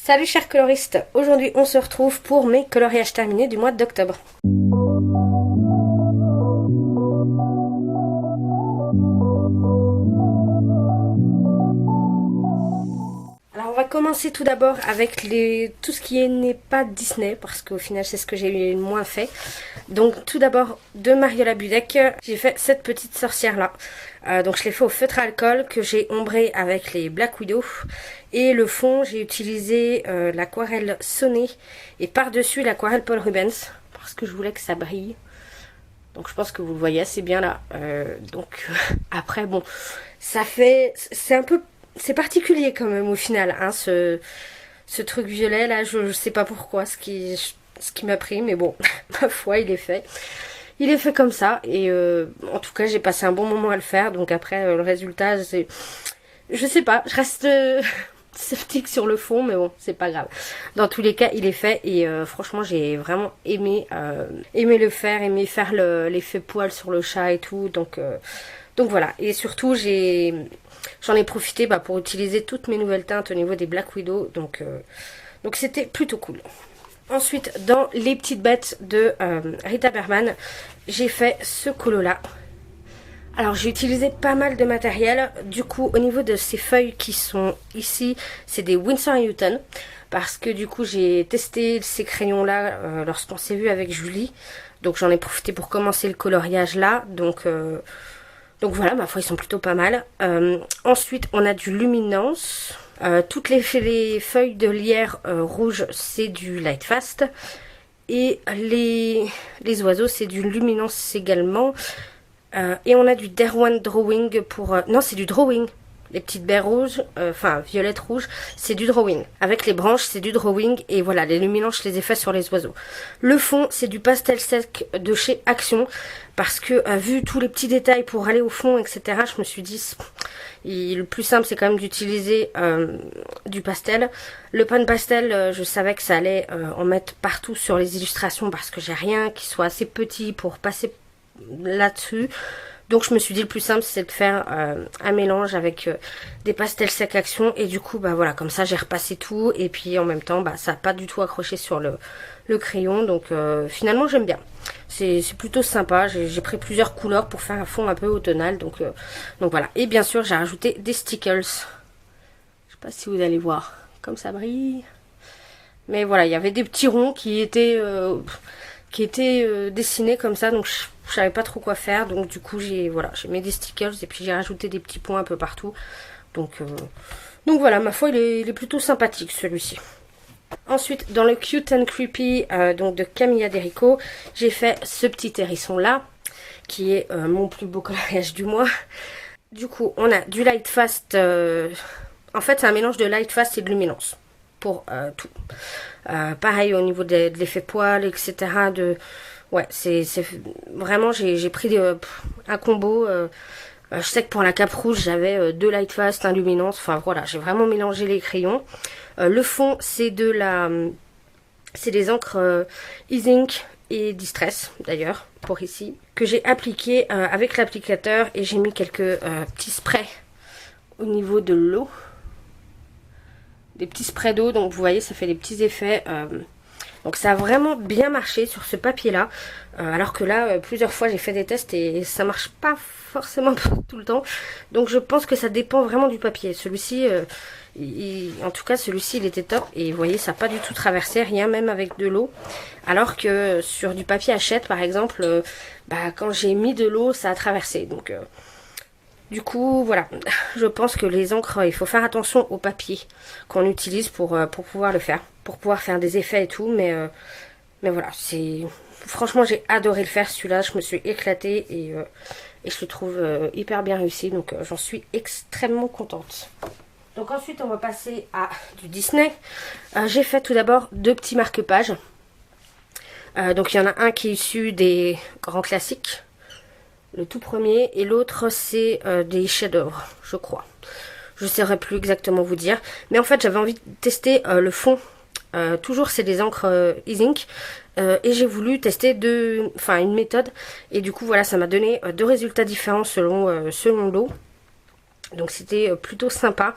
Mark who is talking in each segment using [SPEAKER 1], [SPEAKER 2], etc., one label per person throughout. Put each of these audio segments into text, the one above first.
[SPEAKER 1] Salut chers coloristes, aujourd'hui on se retrouve pour mes coloriages terminés du mois d'octobre. Alors on va commencer tout d'abord avec tout ce qui n'est pas Disney, parce qu'au final c'est ce que j'ai le moins fait. Donc tout d'abord de Mariola Budek, j'ai fait cette petite sorcière là. Donc je l'ai fait au feutre à alcool que j'ai ombré avec les Black Widow. Et le fond j'ai utilisé l'aquarelle Sonnet et par-dessus l'aquarelle Paul Rubens parce que je voulais que ça brille. Donc je pense que vous le voyez assez bien là. Après bon, ça fait... C'est particulier quand même au final, hein, ce truc violet là, je sais pas pourquoi ce qui m'a pris, mais bon, ma foi, il est fait. Il est fait comme ça, et en tout cas, j'ai passé un bon moment à le faire, donc après, le résultat, c'est... Je sais pas, je reste sceptique sur le fond, mais bon, c'est pas grave. Dans tous les cas, il est fait, et franchement, j'ai vraiment aimé le faire, aimé faire l'effet poil sur le chat et tout, donc voilà. Et surtout, j'en ai profité pour utiliser toutes mes nouvelles teintes au niveau des Black Widow, donc c'était plutôt cool. Ensuite, dans les petites bêtes de Rita Berman, j'ai fait ce colo là. Alors j'ai utilisé pas mal de matériel. Du coup, au niveau de ces feuilles qui sont ici, c'est des Winsor & Newton. Parce que du coup, j'ai testé ces crayons là lorsqu'on s'est vu avec Julie. Donc j'en ai profité pour commencer le coloriage là. Donc voilà, ma foi, ils sont plutôt pas mal. Ensuite, on a du Luminance. Toutes les feuilles de lierre rouge, c'est du Light Fast. Et les oiseaux, c'est du Luminance également. Et on a du Derwan Drawing pour... non, c'est du Drawing. Les petites baies rouges, violettes rouges, c'est du drawing. Avec les branches, c'est du drawing. Et voilà, les luminances, je les ai fait sur les oiseaux. Le fond, c'est du pastel sec de chez Action. Parce que, vu tous les petits détails pour aller au fond, etc., je me suis dit, le plus simple, c'est quand même d'utiliser du pastel. Le pan de pastel, je savais que ça allait en mettre partout sur les illustrations. Parce que j'ai rien qui soit assez petit pour passer là-dessus. Donc je me suis dit le plus simple c'est de faire un mélange avec des pastels secs Action. Et du coup voilà, comme ça j'ai repassé tout. Et puis en même temps ça n'a pas du tout accroché sur le crayon. Donc finalement j'aime bien. C'est plutôt sympa. J'ai pris plusieurs couleurs pour faire un fond un peu automnal. Donc voilà. Et bien sûr j'ai rajouté des stickers. Je sais pas si vous allez voir. Comme ça brille. Mais voilà, il y avait des petits ronds qui étaient dessinés comme ça. Donc je savais pas trop quoi faire, donc du coup j'ai mis des stickers et puis j'ai rajouté des petits points un peu partout. Donc voilà, ma foi il est plutôt sympathique celui-ci. Ensuite dans le Cute and Creepy donc de Camilla Derico, j'ai fait ce petit hérisson là qui est mon plus beau coloriage du mois. Du coup on a du Light Fast, en fait c'est un mélange de Light Fast et de Luminance pour tout. Pareil au niveau de l'effet poil, etc. Ouais, c'est vraiment, j'ai pris un combo. Je sais que pour la cape rouge, j'avais 2 Light Fast, un Luminance. Enfin voilà, j'ai vraiment mélangé les crayons. Le fond, c'est des encres Ease Ink et Distress, d'ailleurs, pour ici, que j'ai appliqué avec l'applicateur. Et j'ai mis quelques petits sprays au niveau de l'eau. Des petits sprays d'eau, donc vous voyez, ça fait des petits effets... Donc ça a vraiment bien marché sur ce papier là, alors que là plusieurs fois j'ai fait des tests et ça marche pas forcément tout le temps. Donc je pense que ça dépend vraiment du papier. Celui-ci, en tout cas celui-ci il était top et vous voyez ça n'a pas du tout traversé, rien même avec de l'eau. Alors que sur du papier Hachette par exemple, quand j'ai mis de l'eau ça a traversé. Donc du coup voilà, je pense que les encres, il faut faire attention au papier qu'on utilise pour pouvoir le faire. Pour pouvoir faire des effets et tout, mais voilà, franchement j'ai adoré le faire celui-là, je me suis éclatée et je le trouve hyper bien réussi, donc j'en suis extrêmement contente. Donc ensuite on va passer à du Disney. J'ai fait tout d'abord 2 petits marque-pages. Donc il y en a un qui est issu des grands classiques, le tout premier, et l'autre c'est des chefs-d'œuvre, je crois. Je ne saurais plus exactement vous dire, mais en fait j'avais envie de tester le fond. Toujours c'est des encres Ease Ink et j'ai voulu tester une méthode et du coup voilà ça m'a donné 2 résultats différents selon l'eau, donc c'était plutôt sympa.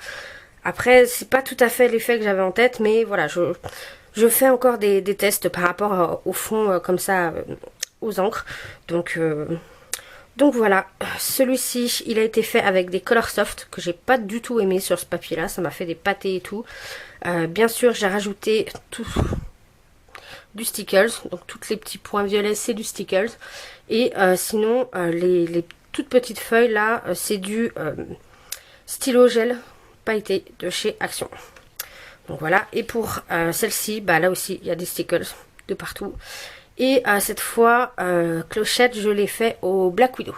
[SPEAKER 1] Après, c'est pas tout à fait l'effet que j'avais en tête, mais voilà, je fais encore des tests par rapport au fond comme ça, aux encres. Donc voilà, celui-ci, il a été fait avec des Color Soft que j'ai pas du tout aimé sur ce papier-là. Ça m'a fait des pâtés et tout. Bien sûr, j'ai rajouté tout du Stickles. Donc tous les petits points violets, c'est du Stickles. Et sinon, les toutes petites feuilles là, c'est du stylo gel pailleté de chez Action. Donc voilà, et pour celle-ci, bah là aussi, il y a des Stickles de partout. Et cette fois, clochette, je l'ai fait au Black Widow.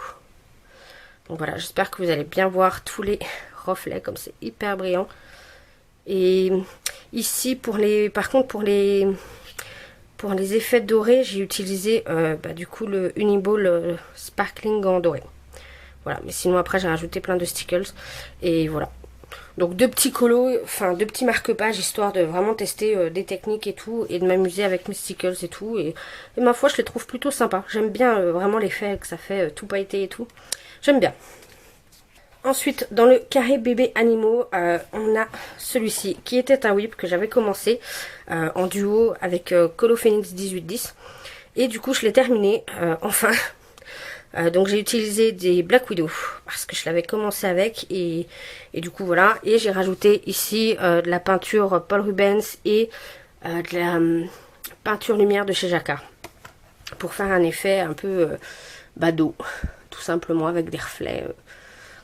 [SPEAKER 1] Donc voilà, j'espère que vous allez bien voir tous les reflets, comme c'est hyper brillant. Et ici, par contre, pour les effets dorés, j'ai utilisé du coup le Uniball Sparkling en doré. Voilà, mais sinon après, j'ai rajouté plein de Stickles. Et voilà. Donc deux petits colos, enfin deux petits marque-pages, histoire de vraiment tester des techniques et tout, et de m'amuser avec mes stickers et tout. Et ma foi, je les trouve plutôt sympas. J'aime bien vraiment l'effet que ça fait, tout pailleté et tout. J'aime bien. Ensuite, dans le carré bébé animaux, on a celui-ci, qui était un whip que j'avais commencé en duo avec Colo Phoenix 1810. Et du coup, je l'ai terminé, enfin. Donc j'ai utilisé des Black Widow parce que je l'avais commencé avec et du coup voilà. Et j'ai rajouté ici de la peinture Paul Rubens et de la peinture lumière de chez Jacquard pour faire un effet un peu d'eau, tout simplement, avec des reflets.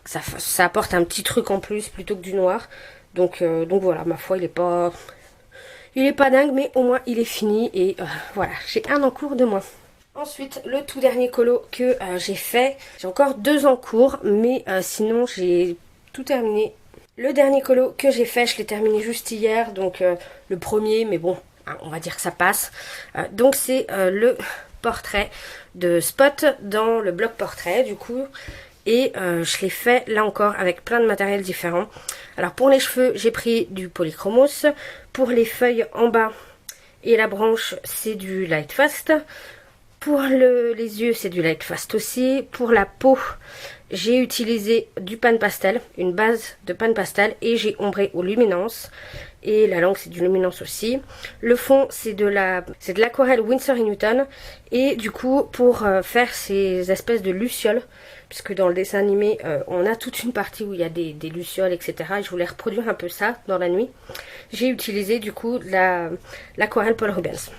[SPEAKER 1] Ça apporte un petit truc en plus plutôt que du noir. Donc voilà, ma foi, il est pas dingue, mais au moins il est fini et voilà, j'ai un en cours de moins. Ensuite, le tout dernier colo que j'ai fait, j'ai encore 2 en cours, mais sinon j'ai tout terminé. Le dernier colo que j'ai fait, je l'ai terminé juste hier, donc le premier, mais bon, hein, on va dire que ça passe. Donc c'est le portrait de Spot dans le bloc portrait, du coup. Et je l'ai fait là encore avec plein de matériel différents. Alors pour les cheveux, j'ai pris du polychromos. Pour les feuilles en bas et la branche, c'est du Lightfast. Pour les yeux, c'est du Lightfast aussi. Pour la peau, j'ai utilisé du pan pastel, une base de pan pastel, et j'ai ombré aux luminances. Et la langue, c'est du luminance aussi. Le fond, c'est de l'aquarelle Winsor & Newton. Et du coup, pour faire ces espèces de lucioles, puisque dans le dessin animé, on a toute une partie où il y a des lucioles, etc. Et je voulais reproduire un peu ça dans la nuit. J'ai utilisé du coup l'aquarelle Paul Rubens.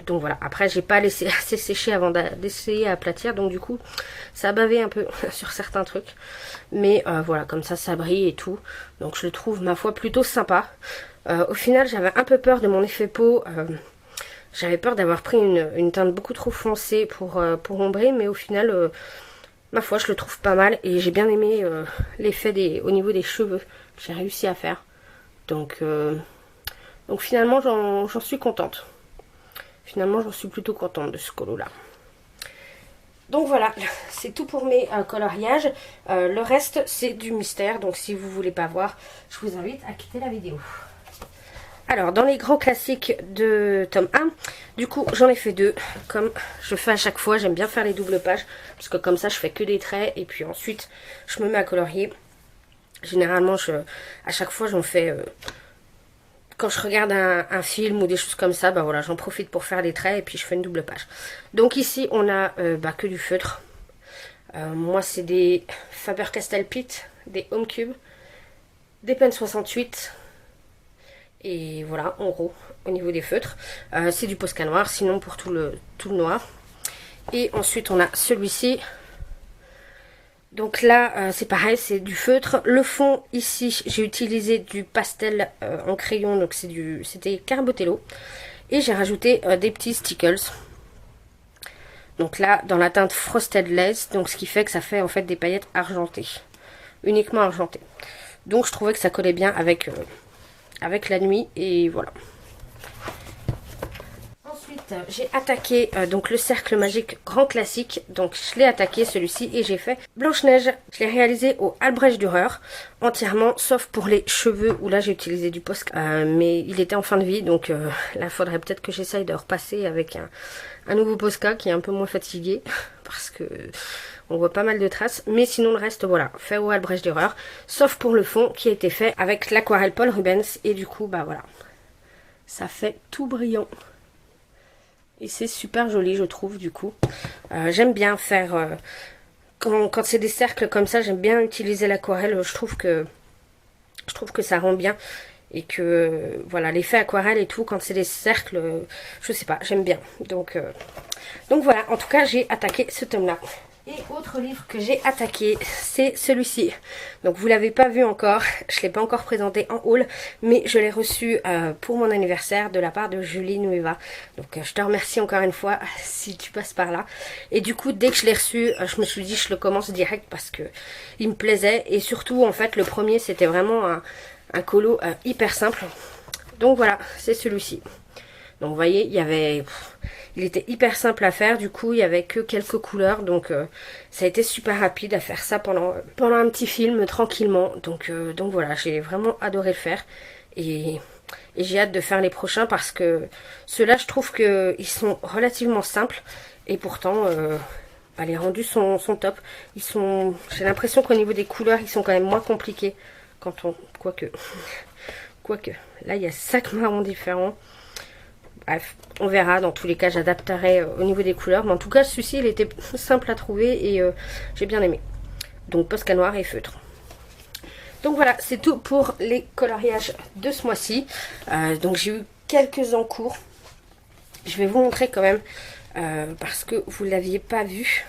[SPEAKER 1] Donc voilà, après j'ai pas laissé assez sécher avant d'essayer à aplatir, donc du coup ça a bavé un peu sur certains trucs. Mais voilà, comme ça brille et tout, donc je le trouve ma foi plutôt sympa. Au final j'avais un peu peur de mon effet peau, j'avais peur d'avoir pris une teinte beaucoup trop foncée pour ombrer, mais au final ma foi je le trouve pas mal et j'ai bien aimé l'effet au niveau des cheveux que j'ai réussi à faire. Donc finalement j'en suis contente. Finalement, j'en suis plutôt contente de ce colo là. Donc voilà, c'est tout pour mes coloriages. Le reste, c'est du mystère. Donc si vous voulez pas voir, je vous invite à quitter la vidéo. Alors, dans les grands classiques de tome 1, du coup, j'en ai fait 2. Comme je fais à chaque fois, j'aime bien faire les doubles pages. Parce que comme ça, je fais que des traits. Et puis ensuite, je me mets à colorier. Généralement, à chaque fois, j'en fais... quand je regarde un film ou des choses comme ça, bah voilà, j'en profite pour faire des traits et puis je fais une double page. Donc ici, on a que du feutre. Moi, c'est des Faber-Castell Pitt, des Home Cube, des Pen 68. Et voilà, en gros, au niveau des feutres. C'est du Posca noir, sinon pour tout le noir. Et ensuite, on a celui-ci. Donc là, c'est pareil, c'est du feutre. Le fond, ici, j'ai utilisé du pastel en crayon, donc c'était Carabotello. Et j'ai rajouté des petits stickers. Donc là, dans la teinte Frosted Lace, donc ce qui fait que ça fait en fait des paillettes argentées. Uniquement argentées. Donc je trouvais que ça collait bien avec la nuit, et voilà. Ensuite, reste, j'ai attaqué donc le cercle magique grand classique. Donc je l'ai attaqué celui-ci et j'ai fait Blanche-Neige. Je l'ai réalisé au Albrecht Dürer entièrement, sauf pour les cheveux où là j'ai utilisé du Posca. Mais il était en fin de vie, donc là il faudrait peut-être que j'essaye de repasser avec un nouveau Posca qui est un peu moins fatigué parce que on voit pas mal de traces. Mais sinon le reste, voilà, fait au Albrecht Dürer, sauf pour le fond qui a été fait avec l'aquarelle Paul Rubens. Et du coup, bah voilà, ça fait tout brillant. Et c'est super joli, je trouve, du coup. J'aime bien faire... quand c'est des cercles comme ça, j'aime bien utiliser l'aquarelle. Je trouve que ça rend bien. Et que, voilà, l'effet aquarelle et tout, quand c'est des cercles, je sais pas, j'aime bien. Donc voilà, en tout cas, j'ai attaqué ce tome-là. Et autre livre que j'ai attaqué, c'est celui-ci. Donc vous l'avez pas vu encore, je l'ai pas encore présenté en haul, mais je l'ai reçu pour mon anniversaire de la part de Julie Nueva. Donc je te remercie encore une fois si tu passes par là. Et du coup, dès que je l'ai reçu, je me suis dit je le commence direct parce que il me plaisait. Et surtout, en fait, le premier c'était vraiment un colo hyper simple. Donc voilà, c'est celui-ci. Donc vous voyez, il était hyper simple à faire, du coup il n'y avait que quelques couleurs, donc ça a été super rapide à faire ça pendant un petit film tranquillement. Donc voilà, j'ai vraiment adoré le faire et j'ai hâte de faire les prochains parce que ceux-là je trouve qu'ils sont relativement simples et pourtant bah, les rendus sont top. J'ai l'impression qu'au niveau des couleurs ils sont quand même moins compliqués quoique là il y a 5 marrons différents. Bref, on verra. Dans tous les cas, j'adapterai au niveau des couleurs. Mais en tout cas, celui-ci, il était simple à trouver et j'ai bien aimé. Donc, Posca noir et feutre. Donc voilà, c'est tout pour les coloriages de ce mois-ci. Donc, j'ai eu quelques en cours. Je vais vous montrer quand même parce que vous ne l'aviez pas vu.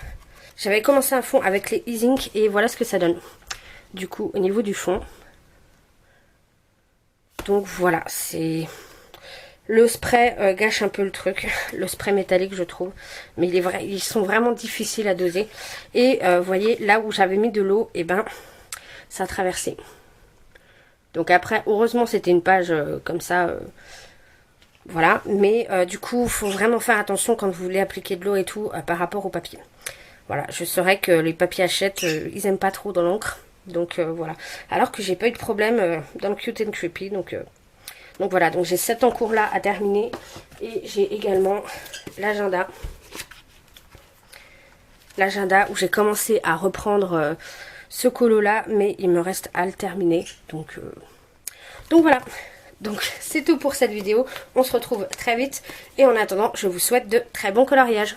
[SPEAKER 1] J'avais commencé un fond avec les e-ink et voilà ce que ça donne. Du coup, au niveau du fond. Donc voilà, c'est... Le spray gâche un peu le truc, le spray métallique je trouve, mais ils sont vraiment difficiles à doser. Et vous voyez, là où j'avais mis de l'eau, et ben ça a traversé. Donc après, heureusement c'était une page comme ça, voilà. Mais du coup, il faut vraiment faire attention quand vous voulez appliquer de l'eau et tout par rapport au papier. Voilà, je saurais que les papiers Hachette, ils aiment pas trop dans l'encre. Donc voilà, alors que j'ai pas eu de problème dans le Cute and Creepy, donc voilà, donc j'ai 7 encours là à terminer. Et j'ai également l'agenda. L'agenda où j'ai commencé à reprendre ce colo là, mais il me reste à le terminer. Donc voilà. Donc c'est tout pour cette vidéo. On se retrouve très vite. Et en attendant, je vous souhaite de très bons coloriages.